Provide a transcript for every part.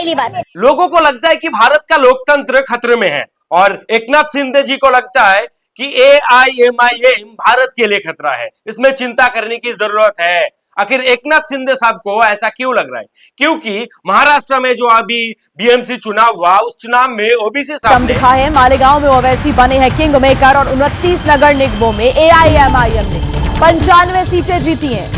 पहली बात। लोगों को लगता है कि भारत का लोकतंत्र खतरे में है और एकनाथ शिंदे जी को लगता है कि AIMIM भारत के लिए खतरा है, इसमें चिंता करने की जरूरत है। आखिर एकनाथ शिंदे साहब को ऐसा क्यों लग रहा है? क्योंकि महाराष्ट्र में जो अभी BMC चुनाव हुआ, उस चुनाव में ओबीसी साहब दिखा है मालेगांव में ओवैसी बने हैं किंग मेकर और 29 नगर निगमों में AIMIM ने 95 सीटें जीती हैं।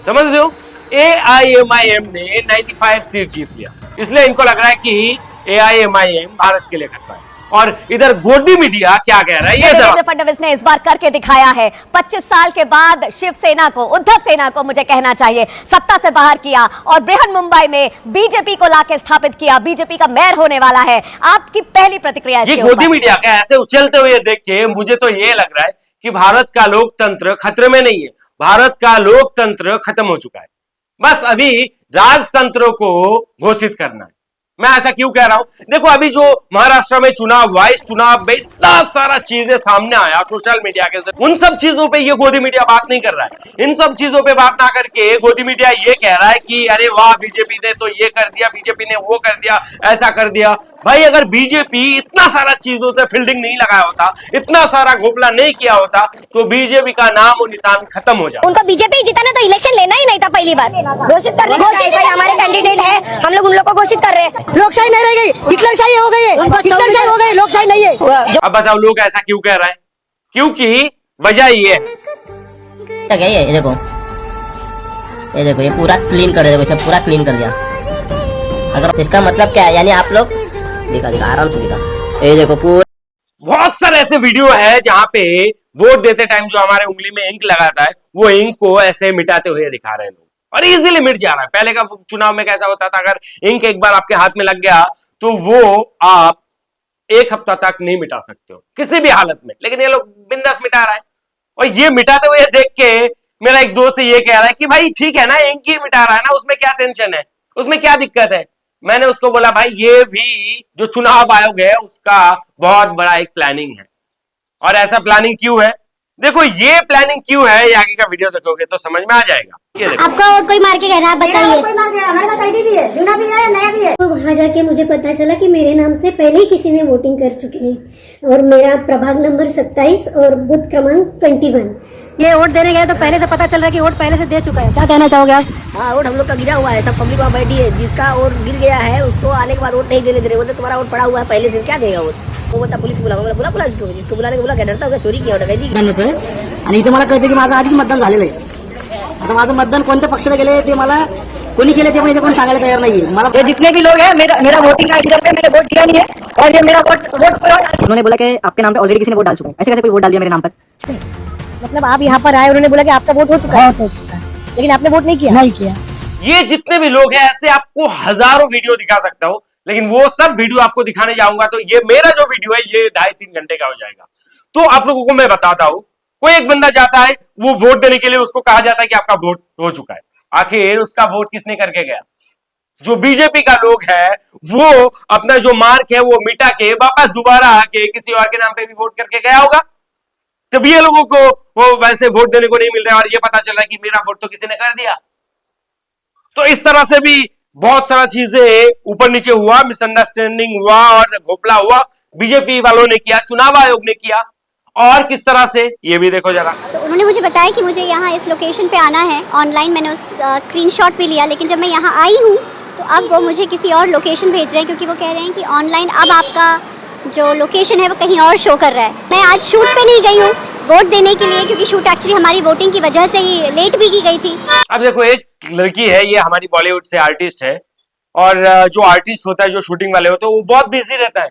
समझ रहे हो? AIMIM ने 95 सीट जीत लिया, इसलिए इनको लग रहा है कि AIMIM भारत के लिए खतरा है। और इधर गोदी मीडिया क्या कह रहा है? ये देवेंद्र फडणवीस ने इस बार करके दिखाया है। 25 साल के बाद शिवसेना को, उद्धव सेना को मुझे कहना चाहिए, सत्ता से बाहर किया और बृहन मुंबई में बीजेपी को लाके स्थापित किया। बीजेपी का मेयर होने वाला है। आपकी पहली प्रतिक्रिया ये गोदी मीडिया का ऐसे उछलते हुए देख के मुझे तो ये लग रहा है कि भारत का लोकतंत्र खतरे में नहीं है, भारत का लोकतंत्र खत्म हो चुका है। बस अभी राजतंत्र को घोषित करना है। मैं ऐसा क्यों कह रहा हूं? देखो, अभी जो महाराष्ट्र में चुनाव हुआ, इस चुनाव में इतना सारा चीजें सामने आया सोशल मीडिया के जरिए। उन सब चीजों पे ये गोदी मीडिया बात नहीं कर रहा है। इन सब चीजों पे बात ना करके गोदी मीडिया ये कह रहा है कि अरे वाह, बीजेपी ने तो ये कर दिया, बीजेपी ने वो कर दिया, ऐसा कर दिया। भाई, अगर बीजेपी इतना सारा चीजों से फील्डिंग नहीं लगाया होता, इतना सारा घोपला नहीं किया होता, तो बीजेपी का नाम और निशान खत्म हो जाता। उनको बीजेपी जिताना तो इलेक्शन लेना ही नहीं था। पहली बात घोषित करने का हमारे कैंडिडेट है, हम लोग उन लोग को घोषित कर रहे हैं। लोकशाही नहीं रह गई, हिटलरशाही हो गई है, हिटलरशाही हो गई, लोकशाही नहीं है। अब बताओ, लोग ऐसा क्यों कह रहे हैं? क्योंकि वजह ये है, ये देखो ये पूरा क्लीन कर दिया, इसने पूरा क्लीन कर दिया। अगर इसका मतलब क्या है, यानी आप लोग दिखा आराम से दिखा, ये देखो पूरा। बहुत सारे ऐसे वीडियो है जहां पे वोट देते टाइम जो हमारे उंगली में इंक लगाता है, वो इंक को ऐसे मिटाते हुए दिखा रहे हैं लोग, और इजीली मिट जा रहा है। पहले का चुनाव में कैसा होता था, अगर इंक एक बार आपके हाथ में लग गया तो वो आप 1 हफ्ता तक नहीं मिटा सकते हो किसी भी हालत में, लेकिन ये लोग बिंदास मिटा रहा है। और ये मिटाते हुए देख के मेरा एक दोस्त ये कह रहा है कि भाई ठीक है ना, इंक ही मिटा रहा है ना, उसमें क्या टेंशन है, उसमें क्या दिक्कत है। मैंने उसको बोला, भाई ये भी जो चुनाव आयोग है उसका बहुत बड़ा एक प्लानिंग है। और ऐसा प्लानिंग क्यों है? देखो, ये प्लानिंग क्यों है, ये आगे का वीडियो देखोगे तो समझ में आ जाएगा। आपका और कोई मार के कहना, आप बताइए। कोई मार के, हमारे पास आईडी भी है, जूना भी है, नया भी है। तो वहाँ जाके मुझे पता चला कि मेरे नाम से पहले ही किसी ने वोटिंग कर चुके हैं और मेरा प्रभाग नंबर 27 और बूथ क्रमांक 21। ये वोट देने गए तो पहले से पता चल रहा है कि वोट पहले से दे चुका है। क्या कहना चाहोगे आप? हाँ, वोट हम लोग का गिरा हुआ है, सब पब्लिक वहाँ बैठी है। जिसका वोट गिर गया है उसको आने के बाद वोट नहीं देने दे रहे। वो तो तुम्हारा वोट पड़ा हुआ है पहले से, क्या देगा वोट? वो बता, पुलिस बुलाऊंगा, बुला जिसको बुलाने को बुला, क्या डरता होगा? चोरी किया आणि इथे मला कळतं की माझं आधीच मतदान झालेलं आहे। आता माझं मतदान कोणत्या पक्षाला गेले ते मला कोणी केले ते पण इथे कोण सांगायला तयार नाहीये। मला ये जितने भी लोग हैं, मेरा वोटिंग आईडी पे मैंने वोट दिया नहीं है और ये मेरा वोट उन्होंने बोला कि आपके नाम पे ऑलरेडी किसी ने वोट डाल चुका है। ऐसे कैसे कोई वोट डाल दिया मेरे नाम पर? मतलब आप यहाँ पर आए, उन्होंने बोला कि आपका वोट हो चुका है, लेकिन आपने वोट नहीं किया। नहीं किया। ये जितने भी लोग हैं, ऐसे आपको हजारों वीडियो दिखा सकता हूं, लेकिन वो सब वीडियो आपको दिखाने जाऊंगा तो ये मेरा जो वीडियो है ये 2.5-3 घंटे का हो जाएगा। तो आप लोगों को मैं बताता हूं, कोई एक बंदा जाता है, वो वोट देने के लिए उसको कहा जाता है कि आपका वोट हो चुका है। आखिर उसका वोट किसने करके गया? जो बीजेपी का लोग है वो अपना जो मार्क है वो मिटा के वापस दोबारा आके किसी और के नाम पे भी वोट करके गया होगा। तब ये लोगों को वो वैसे वोट देने को नहीं मिल रहा है और ये पता चल रहा है कि मेरा वोट तो किसी ने कर दिया। तो इस तरह से भी बहुत सारा चीजें ऊपर नीचे हुआ, मिसअंडरस्टैंडिंग हुआ और घोपला हुआ। बीजेपी वालों ने किया, चुनाव आयोग ने किया, और किस तरह से ये भी देखो जरा। तो उन्होंने मुझे बताया कि मुझे यहाँ इस लोकेशन पे आना है। ऑनलाइन मैंने उस स्क्रीनशॉट भी लिया, लेकिन जब मैं यहाँ आई हूँ तो अब वो मुझे किसी और लोकेशन भेज रहे हैं, क्योंकि वो कह रहे हैं कि ऑनलाइन अब आपका जो लोकेशन है वो कहीं और शो कर रहा है। मैं आज शूट पे नहीं गई हूँ वोट देने के लिए, क्योंकि शूट एक्चुअली हमारी वोटिंग की वजह से ही लेट भी की गई थी। अब देखो, एक लड़की है, ये हमारी बॉलीवुड से आर्टिस्ट है, और जो आर्टिस्ट होता है, जो शूटिंग वाले होते हैं, वो बहुत बिजी रहता है।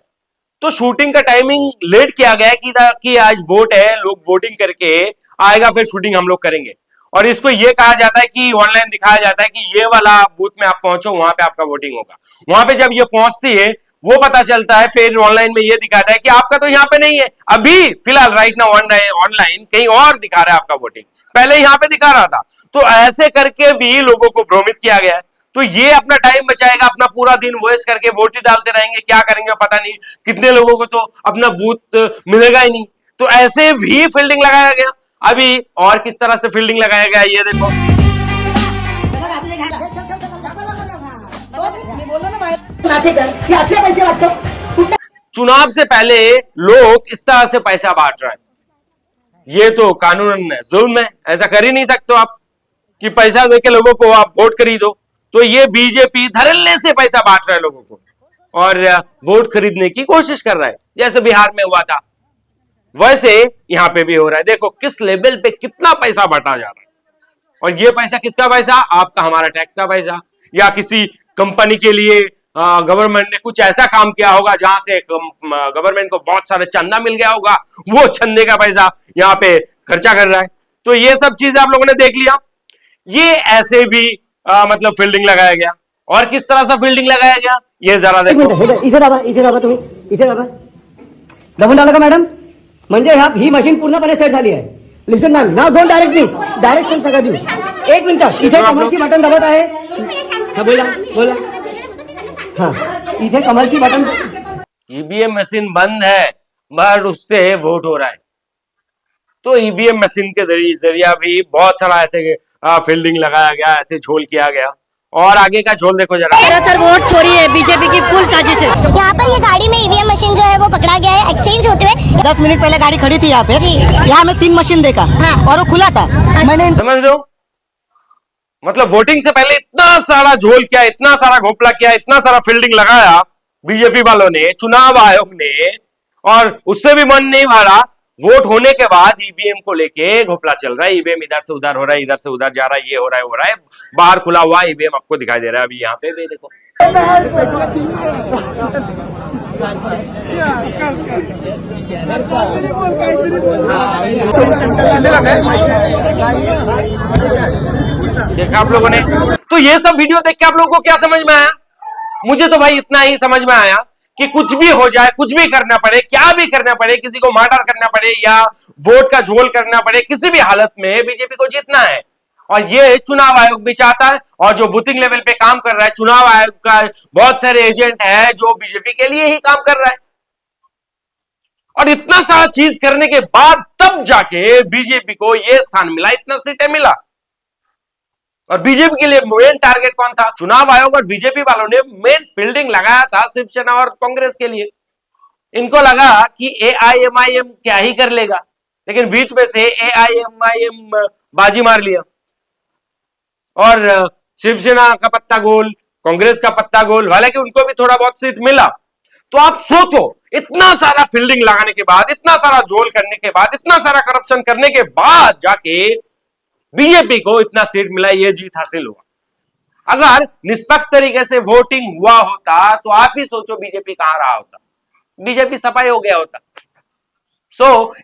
तो शूटिंग का टाइमिंग लेट किया गया कि आज वोट है, लोग वोटिंग करके आएगा, फिर शूटिंग हम लोग करेंगे। और इसको ये कहा जाता है कि ऑनलाइन दिखाया जाता है कि ये वाला बूथ में आप पहुंचो, वहां पे आपका वोटिंग होगा। वहां पे जब ये पहुंचती है, वो पता चलता है, फिर ऑनलाइन में ये दिखाता है कि आपका तो यहाँ पे नहीं है, अभी फिलहाल राइट नाउ ऑनलाइन कहीं और दिखा रहा है आपका वोटिंग, पहले यहाँ पे दिखा रहा था। तो ऐसे करके भी लोगों को भ्रमित किया गया है। तो ये अपना टाइम बचाएगा, अपना पूरा दिन वेस्ट करके वोट ही डालते रहेंगे, क्या करेंगे पता नहीं, कितने लोगों को तो अपना बूथ मिलेगा ही नहीं। तो ऐसे भी फील्डिंग लगाया गया। अभी और किस तरह से फील्डिंग लगाया गया ये देखो। पैसे वाटतो चुनाव से पहले लोग इस तरह से पैसा बांट रहे हैं, ये तो कानूनन जुल्म है, ऐसा कर ही नहीं सकते आप कि पैसा देके लोगों को आप वोट खरीदो। तो ये बीजेपी धड़ल्ले से पैसा बांट रहा है लोगों को और वोट खरीदने की कोशिश कर रहा है, जैसे बिहार में हुआ था वैसे यहां पे भी हो रहा है। देखो किस लेवल पे कितना पैसा बांटा जा रहा है, और ये पैसा किसका पैसा? आपका हमारा टैक्स का पैसा, या किसी कंपनी के लिए गवर्नमेंट ने कुछ ऐसा काम किया होगा जहां से गवर्नमेंट को बहुत सारा चंदा मिल गया होगा, वो चंदे का पैसा यहाँ पे खर्चा कर रहा है। तो ये सब चीज आप लोगों ने देख लिया। ये ऐसे भी मतलब फील्डिंग लगाया गया, और किस तरह से फील्डिंग लगाया गया ये जरा देखो। इथे दाबा तुम्ही, इथे दाबा, दबून आलं का मॅडम? म्हणजे ही मशीन पूर्णपणे सेट झाली आहे. Listen ma'am, now don't directly direction सगळं देऊ. एक मिनिट, इथे कमलची बटन दबत आहे. हा बोला बोला. हाँ, इथे कमलची बटन. ईवीएम मशीन बंद है पर उससे वोट हो रहा है। तो ईवीएम मशीन के जरिया भी बहुत सारा ऐसे फील्डिंग लगाया गया, ऐसे झोल किया गया। और आगे का झोल देखो जरा। सर वोट चोरी है, बीजेपी की फुल साजिश है। यहाँ पर ये गाड़ी में ईवीएम मशीन जो है वो पकड़ा गया है एक्सचेंज होते हुए। 10 मिनट पहले गाड़ी खड़ी थी यहाँ पे, यहाँ में 3 मशीन देखा और वो खुला था। मैंने समझ रहे हो, मतलब वोटिंग से पहले इतना सारा झोल किया, इतना सारा घोपला किया, इतना सारा फील्डिंग लगाया बीजेपी वालों ने, चुनाव आयोग ने, और उससे भी मन नहीं भरा। वोट होने के बाद ईवीएम को लेके घोपला चल रहा है, ईवीएम इधर से उधर हो रहा है, इधर से उधर जा रहा है, ये हो रहा है, वो हो रहा है। बाहर खुला हुआ ईवीएम आपको दिखाई दे रहा है अभी यहाँ पे भी देखो। देखा आप लोगों ने? तो ये सब वीडियो देख के आप लोगों को क्या समझ में आया? मुझे तो भाई इतना ही समझ में आया कि कुछ भी हो जाए, कुछ भी करना पड़े, क्या भी करना पड़े, किसी को मर्डर करना पड़े या वोट का झोल करना पड़े, किसी भी हालत में बीजेपी को जीतना है। और ये चुनाव आयोग भी चाहता है, और जो बूथिंग लेवल पे काम कर रहा है चुनाव आयोग का बहुत सारे एजेंट है जो बीजेपी के लिए ही काम कर रहा है। और इतना सारा चीज करने के बाद तब जाके बीजेपी को ये स्थान मिला, इतना सीटें मिला। और बीजेपी के लिए मेन टारगेट कौन था? चुनाव आयोग और बीजेपी वालों ने मेन फील्डिंग लगाया था शिवसेना और कांग्रेस के लिए। इनको लगा कि एआईएमआईएम क्या ही कर लेगा, लेकिन बीच में से एआईएमआईएम बाजी मार लिया और शिवसेना का पत्ता गोल, कांग्रेस का पत्ता गोल, हालांकि उनको भी थोड़ा बहुत सीट मिला। तो आप सोचो, इतना सारा फील्डिंग लगाने के बाद, इतना सारा झोल करने के बाद, इतना सारा करप्शन करने के बाद जाके बीजेपी को इतना सीट मिला, ये जीत हासिल हुआ। अगर निष्पक्ष तरीके से वोटिंग हुआ होता तो आप ही सोचो बीजेपी कहां रहा होता, बीजेपी सफाई हो गया होता।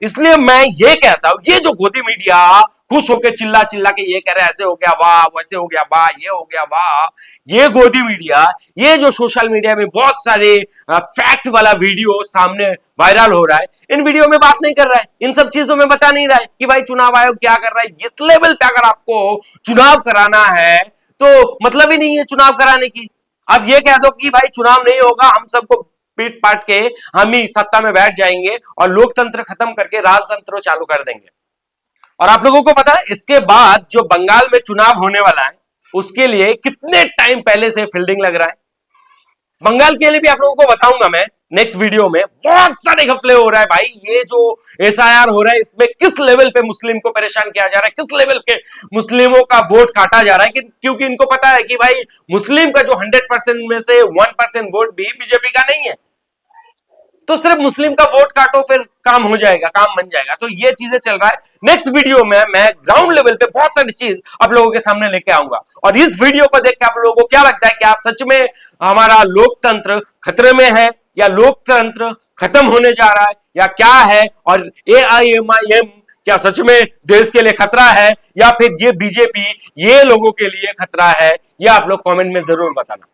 इसलिए मैं ये कहता हूं, ये जो गोदी मीडिया खुश होकर चिल्ला चिल्ला के ये कह रहे ऐसे हो गया वाह, वैसे हो गया वाह, ये हो गया वाह, ये गोदी मीडिया, ये जो सोशल मीडिया में बहुत सारे फैक्ट वाला वीडियो सामने वायरल हो रहा है, इन वीडियो में बात नहीं कर रहा है, इन सब चीजों में बता नहीं रहा है कि भाई चुनाव आयोग क्या कर रहा है। इस लेवल पे अगर आपको चुनाव कराना है तो मतलब ही नहीं है चुनाव कराने की। अब ये कह दो कि भाई चुनाव नहीं होगा, हम सबको पीट पाट के हम ही सत्ता में बैठ जाएंगे और लोकतंत्र खत्म करके राजतंत्र चालू कर देंगे। और आप लोगों को पता है इसके बाद जो बंगाल में चुनाव होने वाला है उसके लिए कितने टाइम पहले से फील्डिंग लग रहा है। बंगाल के लिए भी आप लोगों को बताऊंगा मैं नेक्स्ट वीडियो में। बहुत सारे घपले हो रहा है भाई, ये जो एसआईआर हो रहा है इसमें किस लेवल पे मुस्लिम को परेशान किया जा रहा है, किस लेवल के मुस्लिमों का वोट काटा जा रहा है, क्योंकि इनको पता है कि भाई मुस्लिम का जो 100% में से 1% वोट भी बीजेपी का नहीं है, तो सिर्फ मुस्लिम का वोट काटो फिर काम हो जाएगा, काम बन जाएगा। तो ये चीजें चल रहा है। नेक्स्ट वीडियो में मैं ग्राउंड लेवल पे बहुत सारी चीज आप लोगों के सामने लेके आऊंगा, और इस वीडियो को देख के आप लोगों को क्या लगता है, क्या सच में हमारा लोकतंत्र खतरे में है या लोकतंत्र खत्म होने जा रहा है या क्या है, और एआईएमआईएम क्या सच में देश के लिए खतरा है या फिर ये बीजेपी ये लोगों के लिए खतरा है, ये आप लोग कमेंट में जरूर बताना।